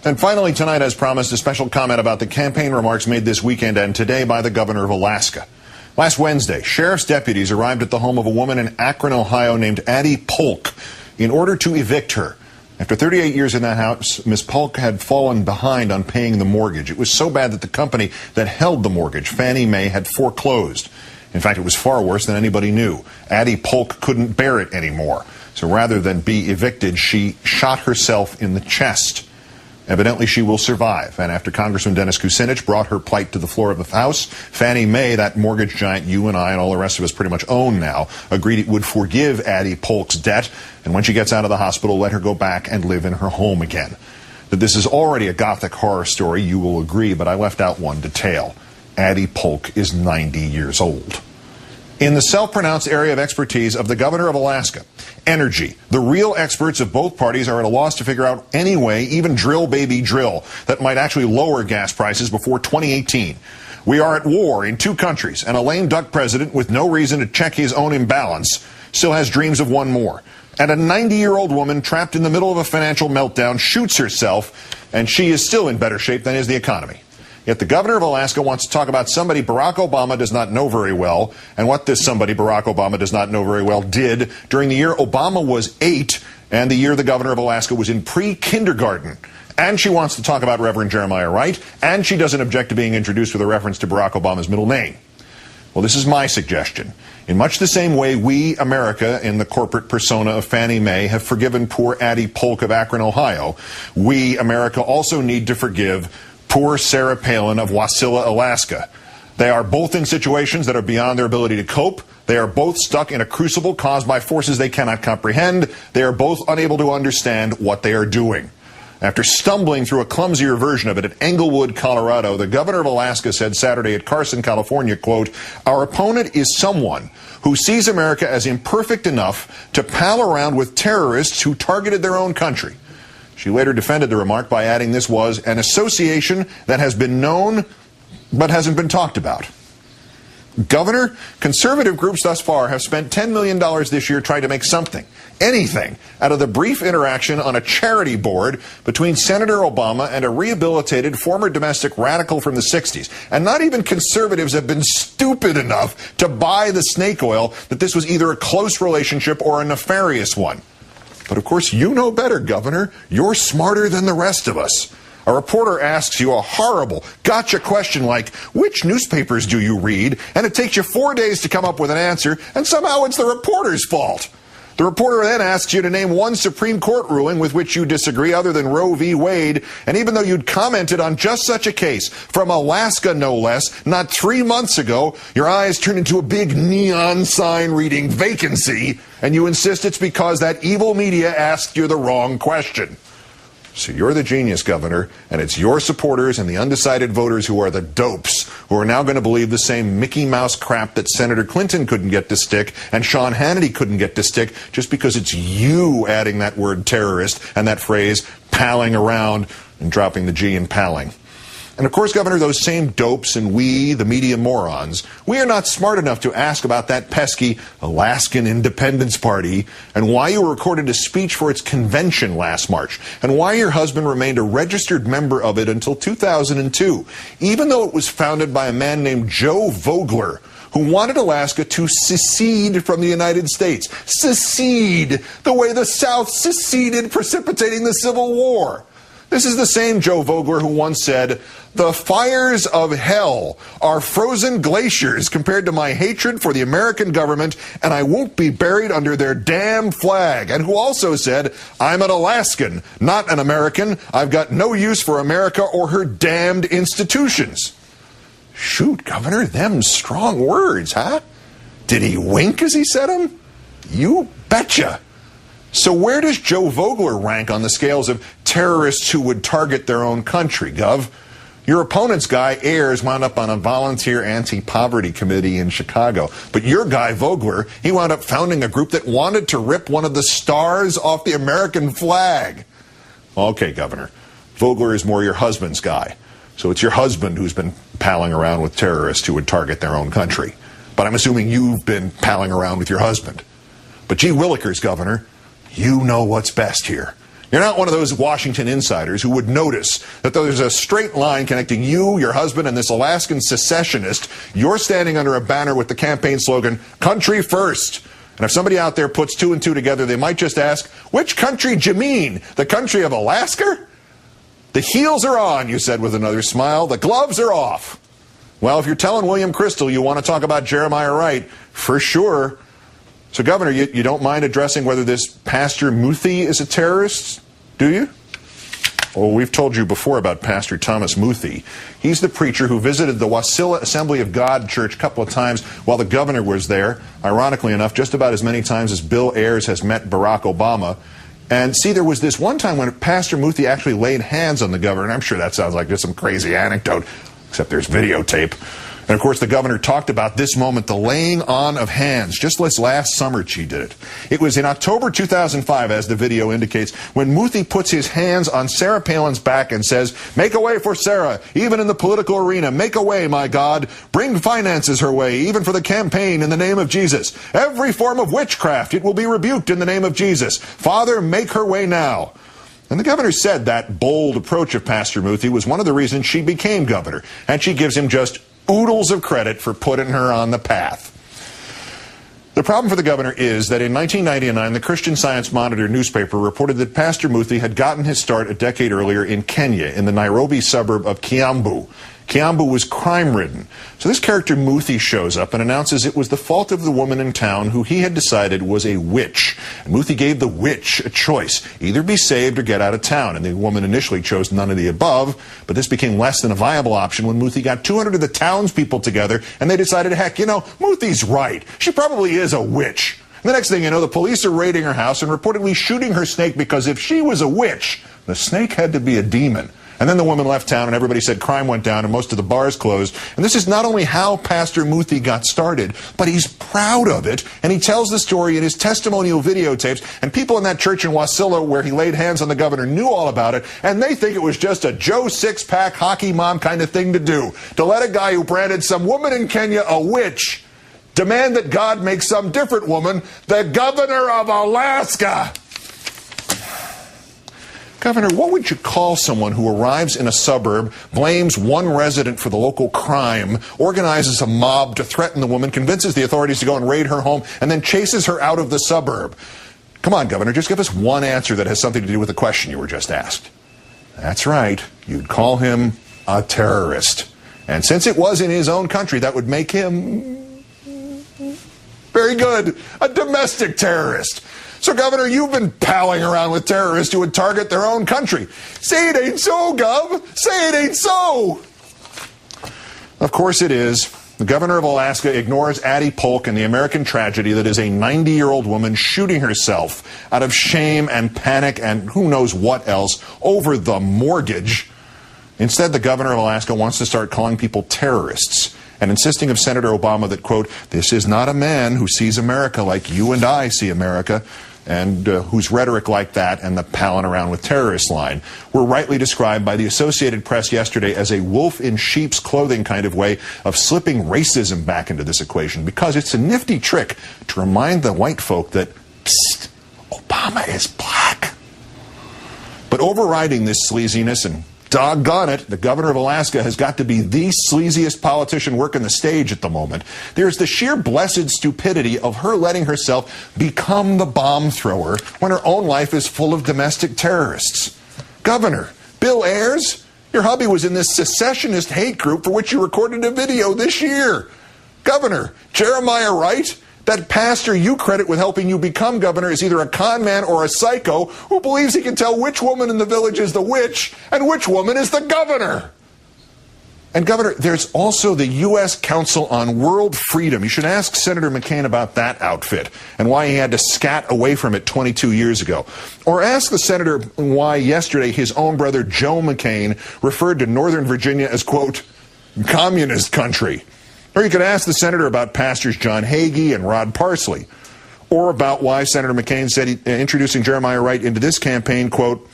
And finally tonight, as promised, a special comment about the campaign remarks made this weekend and today by the governor of Alaska. Last Wednesday, sheriff's deputies arrived at the home of a woman in Akron, Ohio named Addie Polk in order to evict her. After 38 years in that house, Ms. Polk had fallen behind on paying the mortgage. It was so bad that the company that held the mortgage, Fannie Mae, had foreclosed. In fact, it was far worse than anybody knew. Addie Polk couldn't bear it anymore. So rather than be evicted, she shot herself in the chest. Evidently, she will survive. And after Congressman Dennis Kucinich brought her plight to the floor of the House, Fannie Mae, that mortgage giant you and I and all the rest of us pretty much own now, agreed it would forgive Addie Polk's debt. And when she gets out of the hospital, let her go back and live in her home again. That this is already a gothic horror story, you will agree, but I left out one detail. Addie Polk is 90 years old. In the self-pronounced area of expertise of the governor of Alaska, energy, the real experts of both parties are at a loss to figure out any way, even drill baby drill, that might actually lower gas prices before 2018. We are at war in two countries, and a lame duck president with no reason to check his own imbalance still has dreams of one more. And a 90-year-old woman trapped in the middle of a financial meltdown shoots herself, and she is still in better shape than is the economy. Yet the governor of Alaska wants to talk about somebody Barack Obama does not know very well, and what this somebody Barack Obama does not know very well did during the year Obama was 8 and the year the governor of Alaska was in pre-kindergarten. And she wants to talk about Reverend Jeremiah Wright, and she doesn't object to being introduced with a reference to Barack Obama's middle name. Well, this is my suggestion. In much the same way we, America, in the corporate persona of Fannie Mae, have forgiven poor Addie Polk of Akron, Ohio, we, America, also need to forgive poor Sarah Palin of Wasilla, Alaska. They are both in situations that are beyond their ability to cope. They are both stuck in a crucible caused by forces they cannot comprehend. They are both unable to understand what they are doing. After stumbling through a clumsier version of it at Englewood, Colorado, the governor of Alaska said Saturday at Carson, California, quote, "Our opponent is someone who sees America as imperfect enough to pal around with terrorists who targeted their own country." She later defended the remark by adding this was an association that has been known but hasn't been talked about. Governor, conservative groups thus far have spent $10 million this year trying to make something, anything, out of the brief interaction on a charity board between Senator Obama and a rehabilitated former domestic radical from the 60s. And not even conservatives have been stupid enough to buy the snake oil that this was either a close relationship or a nefarious one. But of course, you know better, Governor. You're smarter than the rest of us. A reporter asks you a horrible gotcha question like, which newspapers do you read? And it takes you 4 days to come up with an answer, and somehow it's the reporter's fault. The reporter then asks you to name one Supreme Court ruling with which you disagree other than Roe v. Wade, and even though you'd commented on just such a case, from Alaska no less, not 3 months ago, your eyes turn into a big neon sign reading vacancy, and you insist it's because that evil media asked you the wrong question. So you're the genius, Governor, and it's your supporters and the undecided voters who are the dopes who are now going to believe the same Mickey Mouse crap that Senator Clinton couldn't get to stick and Sean Hannity couldn't get to stick just because it's you adding that word terrorist and that phrase palling around and dropping the G in palling. And of course, Governor, those same dopes and we, the media morons, we are not smart enough to ask about that pesky Alaskan Independence Party and why you recorded a speech for its convention last March and why your husband remained a registered member of it until 2002, even though it was founded by a man named Joe Vogler, who wanted Alaska to secede from the United States. Secede, the way the South seceded, precipitating the Civil War. This is the same Joe Vogler who once said, "The fires of hell are frozen glaciers compared to my hatred for the American government, and I won't be buried under their damn flag." And who also said, "I'm an Alaskan, not an American. I've got no use for America or her damned institutions." Shoot, Governor, them strong words, huh? Did he wink as he said them? You betcha. So where does Joe Vogler rank on the scales of terrorists who would target their own country, Gov? Your opponent's guy, Ayers, wound up on a volunteer anti-poverty committee in Chicago. But your guy, Vogler, he wound up founding a group that wanted to rip one of the stars off the American flag. Okay, Governor, Vogler is more your husband's guy. So it's your husband who's been palling around with terrorists who would target their own country. But I'm assuming you've been palling around with your husband. But gee willikers, Governor, you know what's best here. You're not one of those Washington insiders who would notice that there's a straight line connecting you, your husband, and this Alaskan secessionist. You're standing under a banner with the campaign slogan, "Country First." And if somebody out there puts two and two together, they might just ask, which country do you mean? The country of Alaska? The heels are on, you said with another smile. The gloves are off. Well, if you're telling William Crystal you want to talk about Jeremiah Wright, for sure. So, Governor, you don't mind addressing whether this Pastor Muthi is a terrorist, do you? Well, we've told you before about Pastor Thomas Muthi. He's the preacher who visited the Wasilla Assembly of God Church a couple of times while the governor was there. Ironically enough, just about as many times as Bill Ayers has met Barack Obama. And see, there was this one time when Pastor Muthi actually laid hands on the governor, and I'm sure that sounds like just some crazy anecdote, except there's videotape. And of course, the governor talked about this moment, the laying on of hands. Just this last summer, she did it. It was in October 2005, as the video indicates, when Muthi puts his hands on Sarah Palin's back and says, "Make a way for Sarah, even in the political arena. Make a way, my God. Bring finances her way, even for the campaign in the name of Jesus. Every form of witchcraft, it will be rebuked in the name of Jesus. Father, make her way now." And the governor said that bold approach of Pastor Muthi was one of the reasons she became governor. And she gives him just oodles of credit for putting her on the path. The problem for the governor is that in 1999, the Christian Science Monitor newspaper reported that Pastor Muthi had gotten his start a decade earlier in Kenya, in the Nairobi suburb of Kiambu. Kiambu was crime-ridden. So this character Muthi shows up and announces it was the fault of the woman in town who he had decided was a witch. And Muthi gave the witch a choice, either be saved or get out of town. And the woman initially chose none of the above, but this became less than a viable option when Muthi got 200 of the townspeople together and they decided, heck, you know, Muthi's right. She probably is a witch. And the next thing you know, the police are raiding her house and reportedly shooting her snake because if she was a witch, the snake had to be a demon. And then the woman left town and everybody said crime went down and most of the bars closed. And this is not only how Pastor Muthi got started, but he's proud of it. And he tells the story in his testimonial videotapes. And people in that church in Wasilla where he laid hands on the governor knew all about it. And they think it was just a Joe six-pack hockey mom kind of thing to do. To let a guy who branded some woman in Kenya a witch demand that God make some different woman the governor of Alaska. Governor, what would you call someone who arrives in a suburb, blames one resident for the local crime, organizes a mob to threaten the woman, convinces the authorities to go and raid her home, and then chases her out of the suburb? Come on, Governor, just give us one answer that has something to do with the question you were just asked. That's right. You'd call him a terrorist. And since it was in his own country, that would make him very good, a domestic terrorist. So, Governor, you've been palling around with terrorists who would target their own country. Say it ain't so, Gov. Say it ain't so. Of course it is. The governor of Alaska ignores Addie Polk and the American tragedy that is a 90-year-old woman shooting herself out of shame and panic and who knows what else over the mortgage. Instead, the governor of Alaska wants to start calling people terrorists and insisting of Senator Obama that, quote, this is not a man who sees America like you and I see America, and whose rhetoric like that and the palling around with terrorists line were rightly described by the Associated Press yesterday as a wolf in sheep's clothing kind of way of slipping racism back into this equation, because it's a nifty trick to remind the white folk that, psst, Obama is black. But overriding this sleaziness, and doggone it, the governor of Alaska has got to be the sleaziest politician working the stage at the moment. There's the sheer blessed stupidity of her letting herself become the bomb thrower when her own life is full of domestic terrorists. Governor, Bill Ayers, your hubby was in this secessionist hate group for which you recorded a video this year. Governor, Jeremiah Wright, that pastor you credit with helping you become governor, is either a con man or a psycho who believes he can tell which woman in the village is the witch and which woman is the governor. And Governor, there's also the U.S. Council on World Freedom. You should ask Senator McCain about that outfit and why he had to scat away from it 22 years ago. Or ask the senator why yesterday his own brother Joe McCain referred to Northern Virginia as, quote, communist country. Or you could ask the senator about pastors John Hagee and Rod Parsley. Or about why Senator McCain said introducing Jeremiah Wright into this campaign, quote,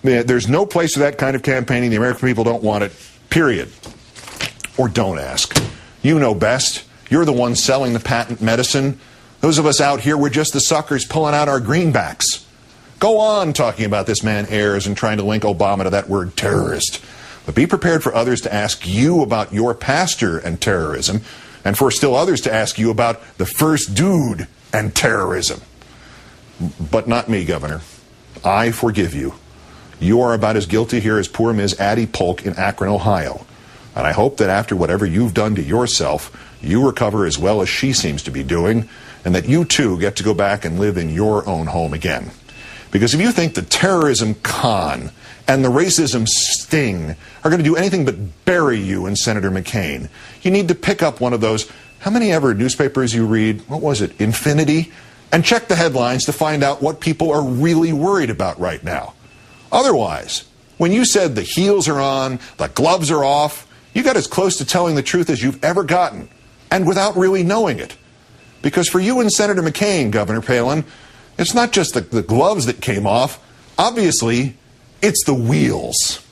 there's no place for that kind of campaigning. The American people don't want it, period. Or don't ask. You know best. You're the one selling the patent medicine. Those of us out here, we're just the suckers pulling out our greenbacks. Go on talking about this man Ayers and trying to link Obama to that word terrorist. But be prepared for others to ask you about your pastor and terrorism, and for still others to ask you about the first dude and terrorism. But not me, Governor. I forgive you. You are about as guilty here as poor Ms. Addie Polk in Akron, Ohio. And I hope that after whatever you've done to yourself, you recover as well as she seems to be doing, and that you too get to go back and live in your own home again. Because if you think the terrorism con and the racism sting are going to do anything but bury you and Senator McCain, you need to pick up one of those, how many ever newspapers you read, what was it, Infinity? And check the headlines to find out what people are really worried about right now. Otherwise, when you said the heels are on, the gloves are off, you got as close to telling the truth as you've ever gotten, and without really knowing it. Because for you and Senator McCain, Governor Pallin, it's not just the gloves that came off. Obviously, it's the wheels.